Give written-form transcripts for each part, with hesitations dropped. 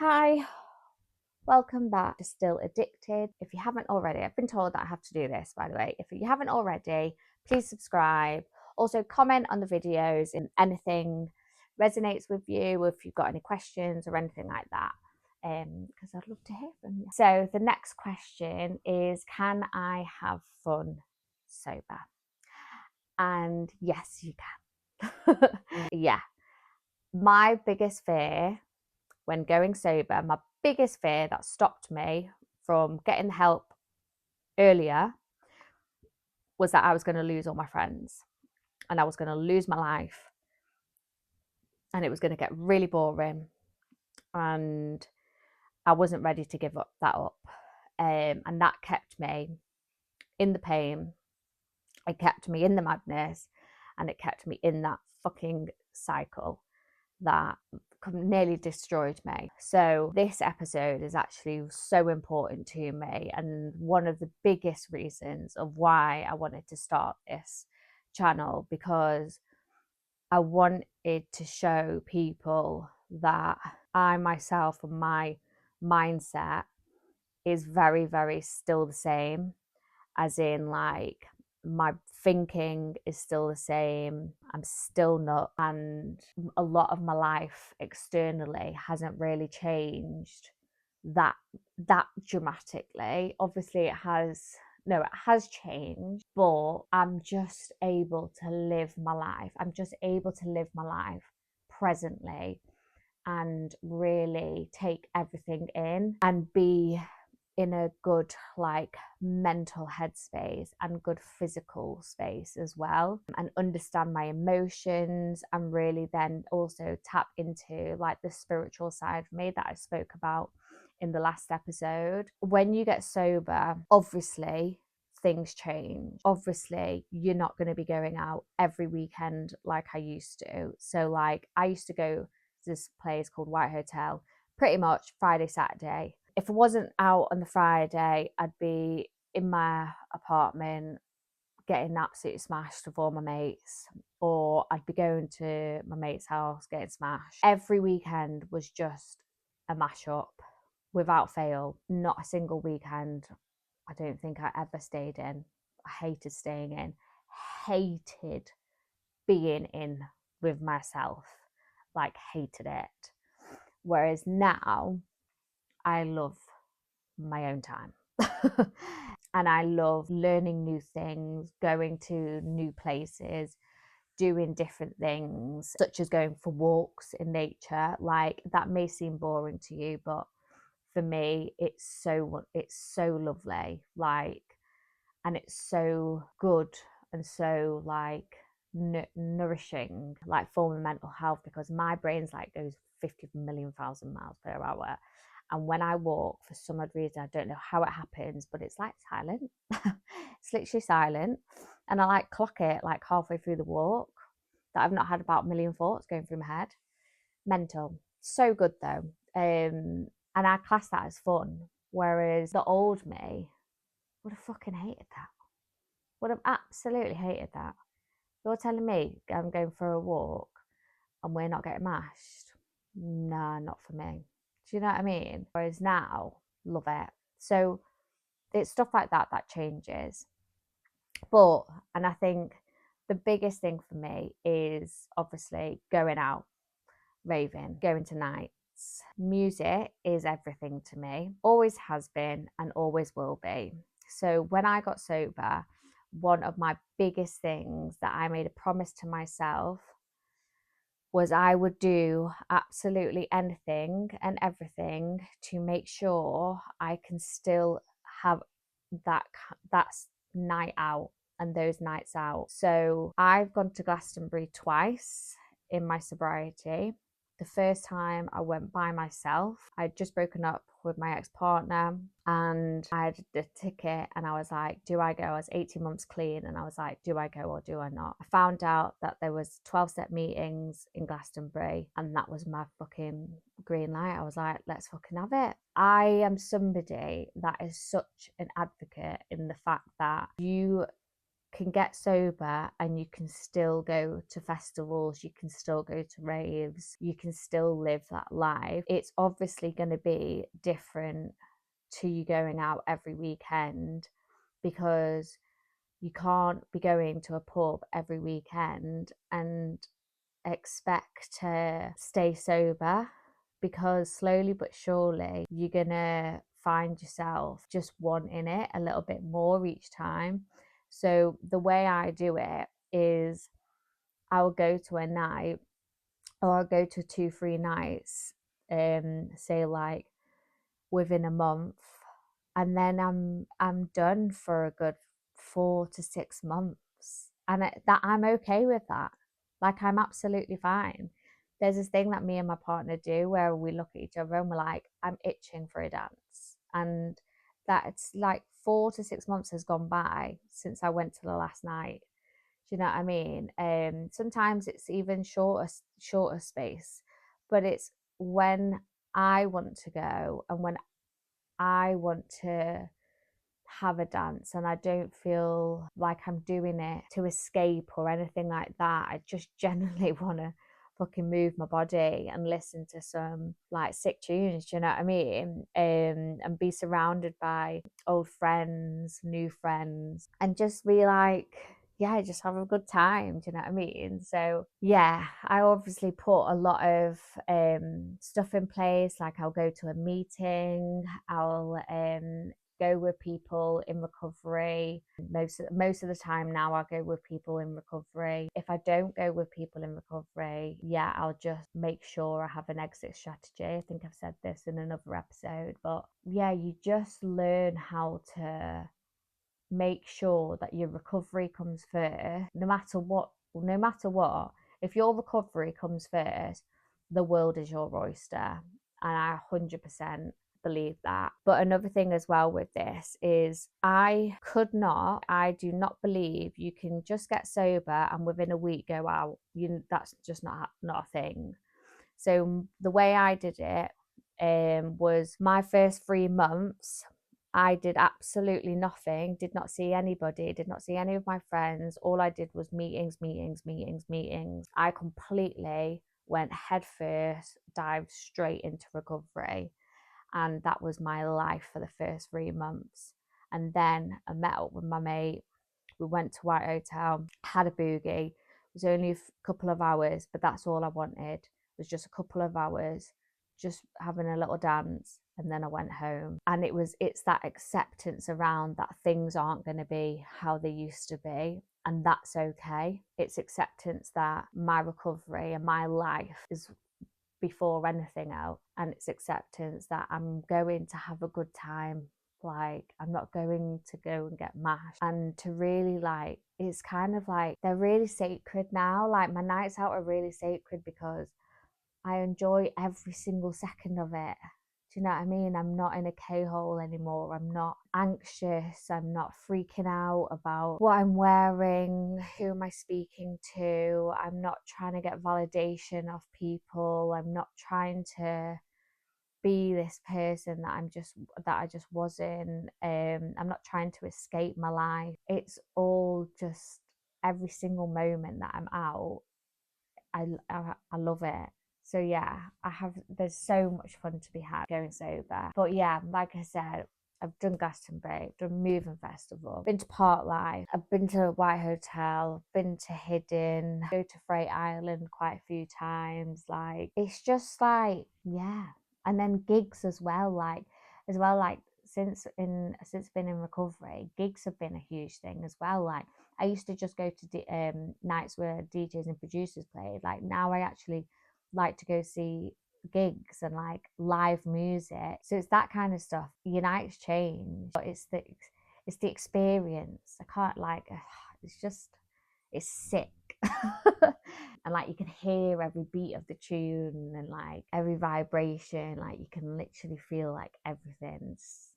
Hi, welcome back to Still Addicted. If you haven't already, I've been told that I have to do this, by the way. If you haven't already, please subscribe. Also, comment on the videos if anything resonates with you, or if you've got any questions or anything like that, because I'd love to hear from you. So, the next question is, can I have fun sober? And yes, you can. Yeah. My biggest fear when going sober, my biggest fear that stopped me from getting help earlier was that I was going to lose all my friends and I was going to lose my life and it was going to get really boring and I wasn't ready to give that up. And that kept me in the pain, it kept me in the madness, and it kept me in that fucking cycle that nearly destroyed me. So this episode is actually so important to me and one of the biggest reasons of why I wanted to start this channel, because I wanted to show people that I myself and my mindset is very, very still the same, as in like my thinking is still the same. I'm still not, and a lot of my life externally hasn't really changed that dramatically. Obviously it has changed, but I'm just able to live my life. I'm just able to live my life presently and really take everything in and be in a good like mental headspace and good physical space as well, and understand my emotions and really then also tap into like the spiritual side of me that I spoke about in the last episode. When you get sober, obviously things change. Obviously you're not going to be going out every weekend like I used to. So like I used to go to this place called White Hotel pretty much Friday, Saturday. If I wasn't out on the Friday, I'd be in my apartment getting absolutely smashed with all my mates, or I'd be going to my mate's house getting smashed. Every weekend was just a mashup without fail. Not a single weekend I don't think I ever stayed in. I hated staying in, hated being in with myself, like hated it. Whereas now I love my own time. And I love learning new things, going to new places, doing different things, such as going for walks in nature. Like that may seem boring to you, but for me, it's so lovely. Like, and it's so good and so like nourishing, like for my mental health, because my brain's like goes 50 million thousand miles per hour. And when I walk, for some odd reason, I don't know how it happens, but it's like silent. It's literally silent. And I like clock it like halfway through the walk that I've not had about a million thoughts going through my head. Mental. So good though. And I class that as fun. Whereas the old me would have fucking hated that. Would have absolutely hated that. You're telling me I'm going for a walk and we're not getting mashed? Nah, not for me. Do you know what I mean? Whereas now, love it. So it's stuff like that that changes. But, and I think the biggest thing for me is obviously going out, raving, going to nights. Music is everything to me, always has been and always will be. So when I got sober, one of my biggest things that I made a promise to myself was I would do absolutely anything and everything to make sure I can still have that night out and those nights out. So I've gone to Glastonbury twice in my sobriety. The first time I went by myself. I'd just broken up with my ex-partner and I had the ticket and I was like, do I go? I was 18 months clean and I was like, do I go or do I not? I found out that there was 12-step meetings in Glastonbury and that was my fucking green light. I was like, let's fucking have it. I am somebody that is such an advocate in the fact that you can get sober and you can still go to festivals, you can still go to raves, you can still live that life. It's obviously going to be different to you going out every weekend, because you can't be going to a pub every weekend and expect to stay sober, because slowly but surely you're gonna find yourself just wanting it a little bit more each time. So the way I do it is I'll go to a night, or I'll go to 2-3 nights, say like within a month, and then I'm done for a good 4 to 6 months, and that I'm okay with that. Like, I'm absolutely fine. There's this thing that me and my partner do where we look at each other and we're like, I'm itching for a dance, and that's like 4 to 6 months has gone by since I went to the last night. Do you know what I mean? Sometimes it's even shorter space, but it's when I want to go and when I want to have a dance, and I don't feel like I'm doing it to escape or anything like that. I just generally want to fucking move my body and listen to some like sick tunes, do you know what I mean? And be surrounded by old friends, new friends, and just be like, yeah, just have a good time, do you know what I mean? So yeah, I obviously put a lot of stuff in place. Like, I'll go to a meeting, I'll go with people in recovery. Most of the time now, I'll go with people in recovery. If I don't go with people in recovery, yeah, I'll just make sure I have an exit strategy. I think I've said this in another episode, but yeah, you just learn how to make sure that your recovery comes first, no matter what. If your recovery comes first, the world is your oyster, and I 100% believe that. But another thing as well with this is I do not believe you can just get sober and within a week go out. That's just not a thing. So the way I did it was my first 3 months, I did absolutely nothing, did not see anybody, did not see any of my friends. All I did was meetings, meetings, meetings, meetings. I completely went headfirst, dived straight into recovery. And that was my life for the first 3 months. And then I met up with my mate. We went to White Hotel, had a boogie. It was only a couple of hours, but that's all I wanted. It was just a couple of hours, just having a little dance, and then I went home. And it's that acceptance around that things aren't going to be how they used to be, and that's okay. It's acceptance that my recovery and my life is before anything else, and it's acceptance that I'm going to have a good time. Like, I'm not going to go and get mashed, and to really, like, it's kind of like they're really sacred now. Like, my nights out are really sacred because I enjoy every single second of it. Do you know what I mean? I'm not in a K-hole anymore. I'm not anxious. I'm not freaking out about what I'm wearing, who am I speaking to. I'm not trying to get validation off people. I'm not trying to be this person that I just wasn't. I'm not trying to escape my life. It's all just every single moment that I'm out. I love it. So yeah, there's so much fun to be had going sober. But yeah, like I said, I've done Glastonbury, I've done Moving Festival, been to Park Life, I've been to White Hotel, been to Hidden, go to Freight Island quite a few times. Like, it's just like, yeah. And then gigs as well, like since being in recovery, gigs have been a huge thing as well. Like, I used to just go to nights where DJs and producers played. Like, now I actually like to go see gigs and like live music. So it's that kind of stuff. Your nights change, but it's the experience. I can't like it's sick. And like, you can hear every beat of the tune and like every vibration. Like, you can literally feel like everything's,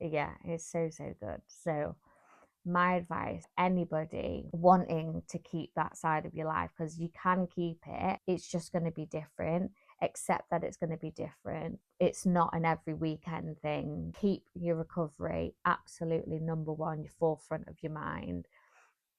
yeah, it's so good. So my advice, anybody wanting to keep that side of your life, because you can keep it, it's just going to be different. Accept that it's going to be different. It's not an every weekend thing. Keep your recovery absolutely number one, your forefront of your mind,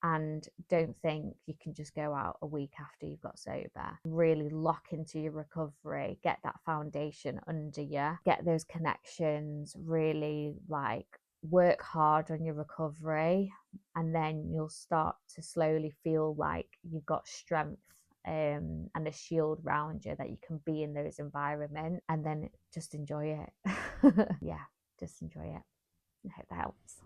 and don't think you can just go out a week after you've got sober. Really lock into your recovery, get that foundation under you, get those connections, really like work hard on your recovery, and then you'll start to slowly feel like you've got strength and a shield around you that you can be in those environments, and then just enjoy it. Yeah, just enjoy it. I hope that helps.